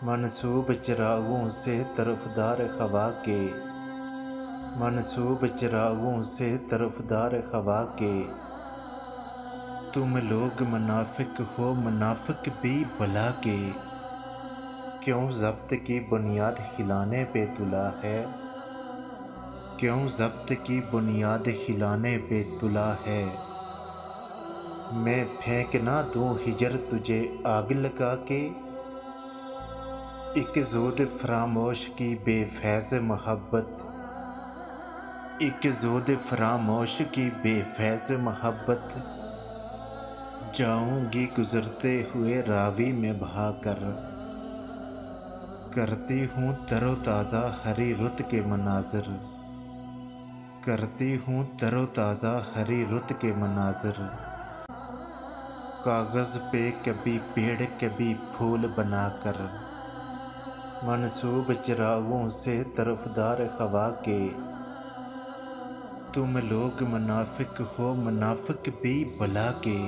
منسوب چراغوں سے طرفدار خوا کے، منسوب چراغوں سے طرفدار خوا کے، تم لوگ منافق ہو منافق بھی بھلا کے، کیوں ضبط کی بنیاد ہلانے پہ تلا ہے، کیوں ضبط کی بنیاد ہلانے پہ تلا ہے، میں پھینک نہ دوں ہجر تجھے آگ لگا کے، ایک زود فراموش کی بے فیض محبت، ایک زود فراموش کی بے فیض محبت، جاؤں گی گزرتے ہوئے راوی میں بہا کر، کرتی ہوں تر و تازہ ہری رت کے مناظر، کرتی ہوں تر و تازہ ہری رت کے مناظر، کاغذ پہ کبھی پیڑ کبھی پھول بنا کر، منسوب چراغوں سے طرفدار خوا کے، تم لوگ منافق ہو منافق بھی بھلا کے،